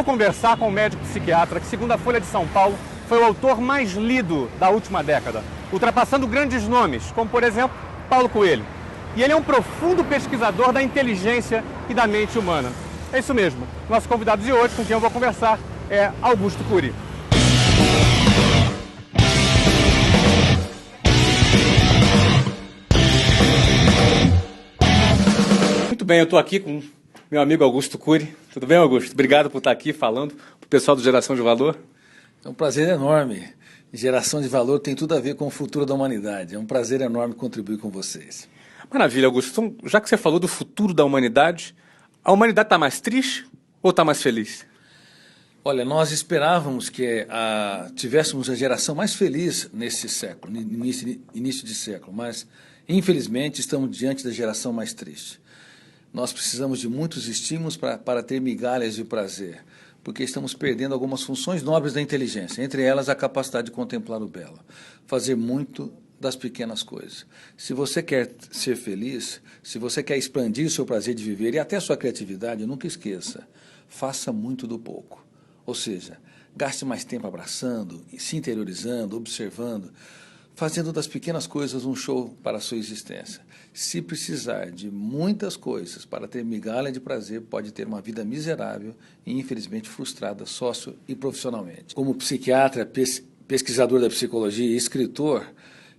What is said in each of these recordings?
Vou conversar com o médico psiquiatra que, segundo a Folha de São Paulo, foi o autor mais lido da última década, ultrapassando grandes nomes, como, por exemplo, Paulo Coelho. E ele é um profundo pesquisador da inteligência e da mente humana. É isso mesmo. Nosso convidado de hoje, com quem eu vou conversar, é Augusto Cury. Muito bem, eu estou aqui com meu amigo Augusto Cury. Tudo bem, Augusto? Obrigado por estar aqui falando para o pessoal do Geração de Valor. É um prazer enorme. Geração de Valor tem tudo a ver com o futuro da humanidade. É um prazer enorme contribuir com vocês. Maravilha, Augusto. Então, já que você falou do futuro da humanidade, a humanidade está mais triste ou está mais feliz? Olha, nós esperávamos que tivéssemos a geração mais feliz nesse século, início de século, mas, infelizmente, estamos diante da geração mais triste. Nós precisamos de muitos estímulos para ter migalhas de prazer, porque estamos perdendo algumas funções nobres da inteligência, entre elas a capacidade de contemplar o belo, fazer muito das pequenas coisas. Se você quer ser feliz, se você quer expandir o seu prazer de viver e até a sua criatividade, nunca esqueça, faça muito do pouco. Ou seja, gaste mais tempo abraçando, se interiorizando, observando, fazendo das pequenas coisas um show para a sua existência. Se precisar de muitas coisas para ter migalha de prazer, pode ter uma vida miserável e, infelizmente, frustrada sócio e profissionalmente. Como psiquiatra, pesquisador da psicologia e escritor,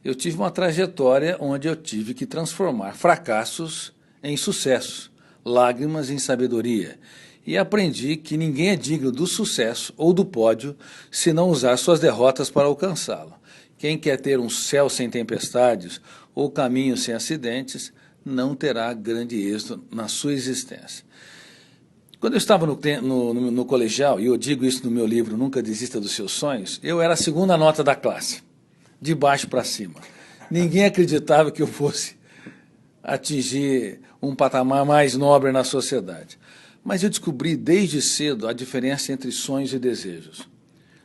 eu tive uma trajetória onde eu tive que transformar fracassos em sucessos, lágrimas em sabedoria. E aprendi que ninguém é digno do sucesso ou do pódio se não usar suas derrotas para alcançá-lo. Quem quer ter um céu sem tempestades ou caminho sem acidentes, não terá grande êxito na sua existência. Quando eu estava no colegial, e eu digo isso no meu livro, Nunca Desista dos Seus Sonhos, eu era a segunda nota da classe, de baixo para cima. Ninguém acreditava que eu fosse atingir um patamar mais nobre na sociedade. Mas eu descobri desde cedo a diferença entre sonhos e desejos.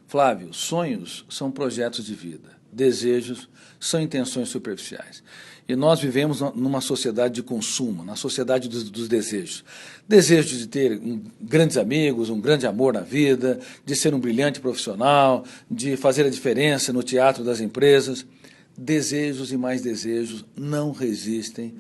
Flávio, sonhos são projetos de vida, desejos são intenções superficiais. E nós vivemos numa sociedade de consumo, na sociedade dos desejos. Desejo de ter grandes amigos, um grande amor na vida, de ser um brilhante profissional, de fazer a diferença no teatro das empresas. Desejos e mais desejos não resistem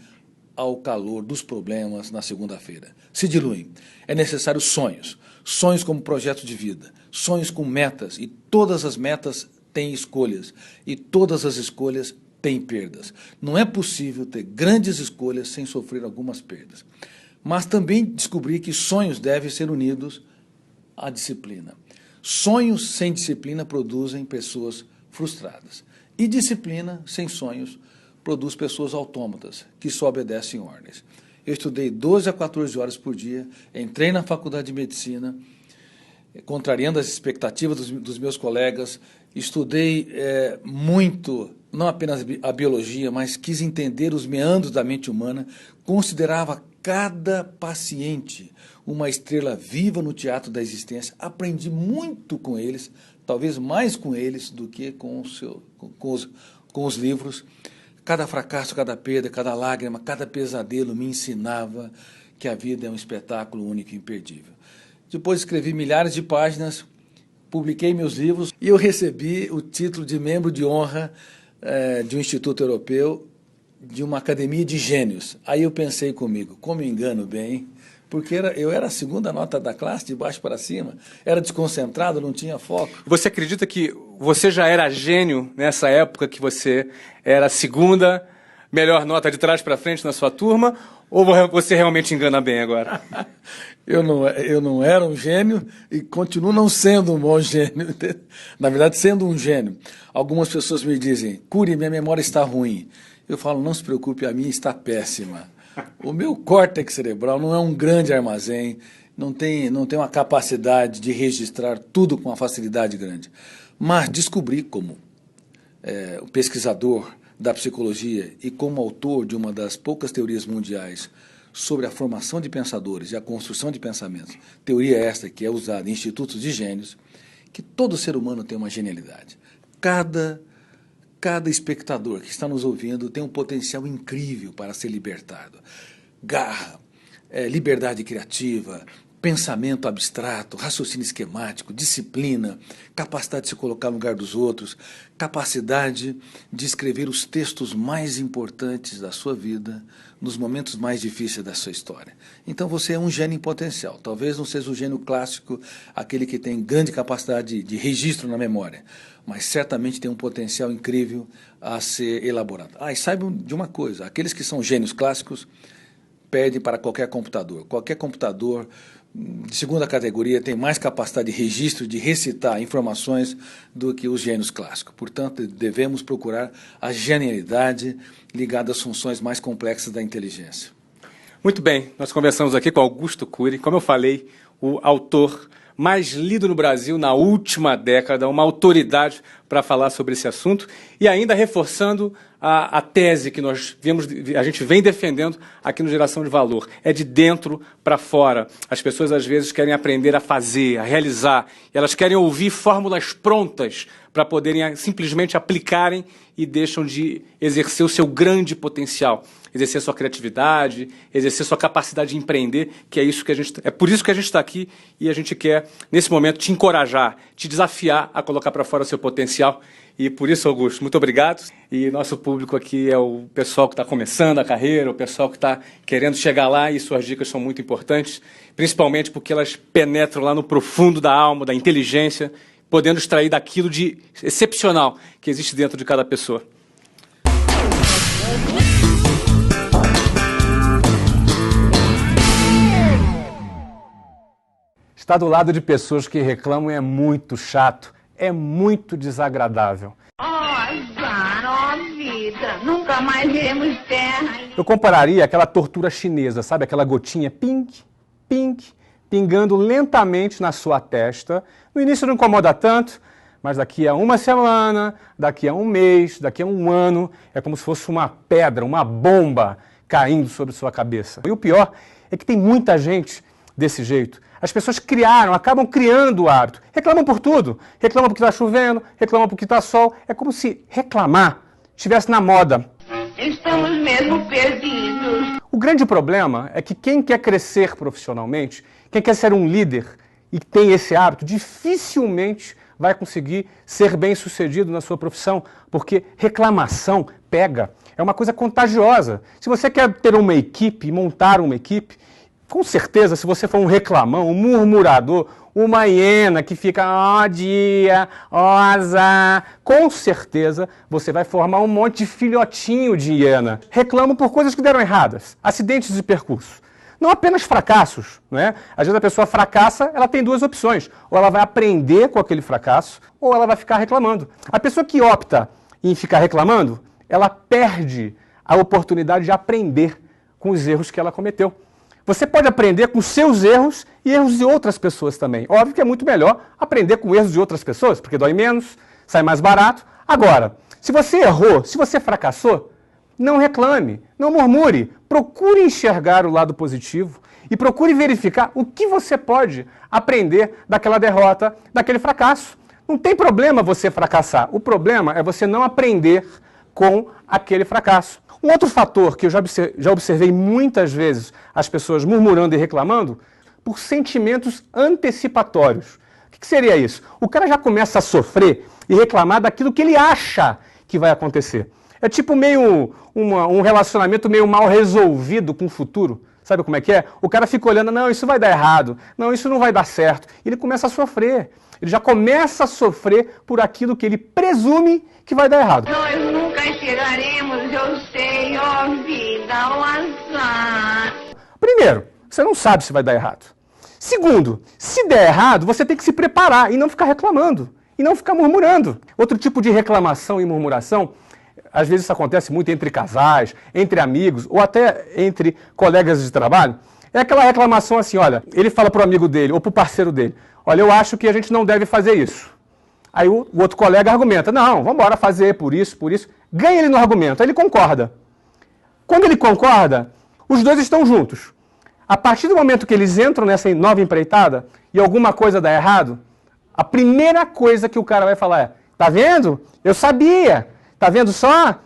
ao calor dos problemas na segunda-feira. Se diluem. É necessário sonhos. Sonhos como projeto de vida. Sonhos com metas. E todas as metas têm escolhas. E todas as escolhas têm perdas. Não é possível ter grandes escolhas sem sofrer algumas perdas. Mas também descobri que sonhos devem ser unidos à disciplina. Sonhos sem disciplina produzem pessoas frustradas. E disciplina sem sonhos produz pessoas autômatas, que só obedecem ordens. Eu estudei 12 a 14 horas por dia, entrei na faculdade de medicina, contrariando as expectativas dos meus colegas, estudei muito, não apenas a biologia, mas quis entender os meandros da mente humana, considerava cada paciente uma estrela viva no teatro da existência, aprendi muito com eles, talvez mais com eles do que com os livros. Cada fracasso, cada perda, cada lágrima, cada pesadelo me ensinava que a vida é um espetáculo único e imperdível. Depois escrevi milhares de páginas, publiquei meus livros e eu recebi o título de membro de honra de um instituto europeu, de uma academia de gênios. Aí eu pensei comigo, como engano bem, porque eu era a segunda nota da classe, de baixo para cima, era desconcentrado, não tinha foco. Você acredita que você já era gênio nessa época que você era a segunda melhor nota de trás para frente na sua turma, ou você realmente engana bem agora? Eu não era um gênio e continuo não sendo um bom gênio. Na verdade, sendo um gênio. Algumas pessoas me dizem, Cury, minha memória está ruim. Eu falo, não se preocupe, a minha está péssima. O meu córtex cerebral não é um grande armazém, não tem uma capacidade de registrar tudo com uma facilidade grande. Mas descobri como o pesquisador da psicologia e como autor de uma das poucas teorias mundiais sobre a formação de pensadores e a construção de pensamentos, teoria esta que é usada em institutos de gênios, que todo ser humano tem uma genialidade. Cada espectador que está nos ouvindo tem um potencial incrível para ser libertado. Garra, liberdade criativa, pensamento abstrato, raciocínio esquemático, disciplina, capacidade de se colocar no lugar dos outros, capacidade de escrever os textos mais importantes da sua vida nos momentos mais difíceis da sua história. Então você é um gênio em potencial. Talvez não seja o gênio clássico, aquele que tem grande capacidade de registro na memória, mas certamente tem um potencial incrível a ser elaborado. E saibam de uma coisa, aqueles que são gênios clássicos pedem para qualquer computador. Qualquer computador de segunda categoria tem mais capacidade de registro, de recitar informações do que os gênios clássicos. Portanto, devemos procurar a genialidade ligada às funções mais complexas da inteligência. Muito bem, nós conversamos aqui com Augusto Cury, como eu falei, o autor mais lido no Brasil na última década, uma autoridade para falar sobre esse assunto, e ainda reforçando a tese que a gente vem defendendo aqui no Geração de Valor. É de dentro para fora. As pessoas, às vezes, querem aprender a fazer, a realizar, e elas querem ouvir fórmulas prontas para poderem simplesmente aplicarem e deixam de exercer o seu grande potencial, exercer sua criatividade, exercer sua capacidade de empreender, que é por isso que a gente está aqui, e a gente quer, nesse momento, te encorajar, te desafiar a colocar para fora o seu potencial. E por isso, Augusto, muito obrigado. E nosso público aqui é o pessoal que está começando a carreira, o pessoal que está querendo chegar lá, e suas dicas são muito importantes, principalmente porque elas penetram lá no profundo da alma, da inteligência, podendo extrair daquilo de excepcional que existe dentro de cada pessoa. Estar do lado de pessoas que reclamam é muito chato, é muito desagradável. Azar, vida, nunca mais veremos terra. Eu compararia aquela tortura chinesa, sabe? Aquela gotinha pink, pink, pingando lentamente na sua testa. No início não incomoda tanto, mas daqui a uma semana, daqui a um mês, daqui a um ano, é como se fosse uma pedra, uma bomba caindo sobre sua cabeça. E o pior é que tem muita gente desse jeito. As pessoas acabam criando o hábito. Reclamam por tudo. Reclamam porque está chovendo, reclamam porque está sol. É como se reclamar estivesse na moda. Estamos mesmo perdidos. O grande problema é que quem quer crescer profissionalmente, quem quer ser um líder e tem esse hábito, dificilmente vai conseguir ser bem-sucedido na sua profissão, porque reclamação pega. É uma coisa contagiosa. Se você quer ter uma equipe, montar uma equipe, com certeza, se você for um reclamão, um murmurador, uma hiena que fica, ó dia, ó azar, com certeza você vai formar um monte de filhotinho de hiena. Reclamam por coisas que deram erradas, acidentes de percurso. Não apenas fracassos, não é? Às vezes a pessoa fracassa, ela tem duas opções. Ou ela vai aprender com aquele fracasso, ou ela vai ficar reclamando. A pessoa que opta em ficar reclamando, ela perde a oportunidade de aprender com os erros que ela cometeu. Você pode aprender com seus erros e erros de outras pessoas também. Óbvio que é muito melhor aprender com erros de outras pessoas, porque dói menos, sai mais barato. Agora, se você errou, se você fracassou, não reclame, não murmure. Procure enxergar o lado positivo e procure verificar o que você pode aprender daquela derrota, daquele fracasso. Não tem problema você fracassar. O problema é você não aprender com aquele fracasso. Um outro fator que eu já observei muitas vezes as pessoas murmurando e reclamando, por sentimentos antecipatórios. O que seria isso? O cara já começa a sofrer e reclamar daquilo que ele acha que vai acontecer. É tipo meio um relacionamento meio mal resolvido com o futuro. Sabe como é que é? O cara fica olhando, não, isso vai dar errado, não, isso não vai dar certo. E ele começa a sofrer. Ele já começa a sofrer por aquilo que ele presume que vai dar errado. Nós nunca chegaremos, eu sei, ó vida, ó azar. Primeiro, você não sabe se vai dar errado. Segundo, se der errado, você tem que se preparar e não ficar reclamando, e não ficar murmurando. Outro tipo de reclamação e murmuração, às vezes isso acontece muito entre casais, entre amigos, ou até entre colegas de trabalho, é aquela reclamação assim, olha, ele fala para o amigo dele, ou para o parceiro dele, olha, eu acho que a gente não deve fazer isso. Aí o outro colega argumenta, não, vamos embora fazer por isso, ganha ele no argumento, aí ele concorda. Quando ele concorda, os dois estão juntos. A partir do momento que eles entram nessa nova empreitada e alguma coisa dá errado, a primeira coisa que o cara vai falar é, tá vendo? Eu sabia, tá vendo só?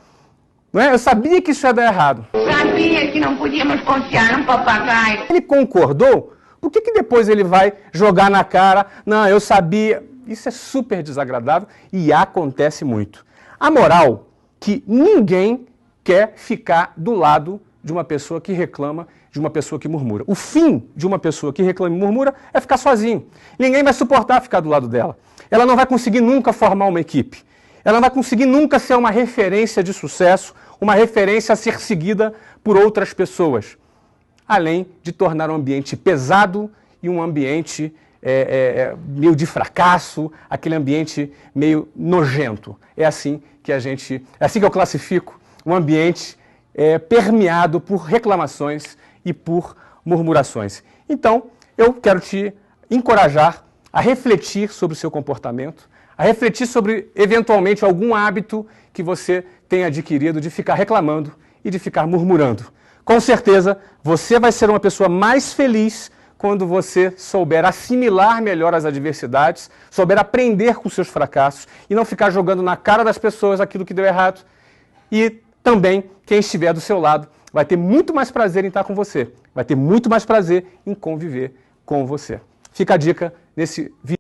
Não é? Eu sabia que isso ia dar errado. Sabia que não podíamos confiar num papagaio. Ele concordou Por que depois ele vai jogar na cara, não, eu sabia? Isso é super desagradável e acontece muito. A moral que ninguém quer ficar do lado de uma pessoa que reclama, de uma pessoa que murmura. O fim de uma pessoa que reclama e murmura é ficar sozinho. Ninguém vai suportar ficar do lado dela. Ela não vai conseguir nunca formar uma equipe. Ela não vai conseguir nunca ser uma referência de sucesso, uma referência a ser seguida por outras pessoas. Além de tornar o ambiente pesado e um ambiente meio de fracasso, aquele ambiente meio nojento. É assim que eu classifico um ambiente permeado por reclamações e por murmurações. Então, eu quero te encorajar a refletir sobre o seu comportamento, a refletir sobre, eventualmente, algum hábito que você tenha adquirido de ficar reclamando e de ficar murmurando. Com certeza, você vai ser uma pessoa mais feliz quando você souber assimilar melhor as adversidades, souber aprender com seus fracassos e não ficar jogando na cara das pessoas aquilo que deu errado. E também, quem estiver do seu lado vai ter muito mais prazer em estar com você, vai ter muito mais prazer em conviver com você. Fica a dica nesse vídeo.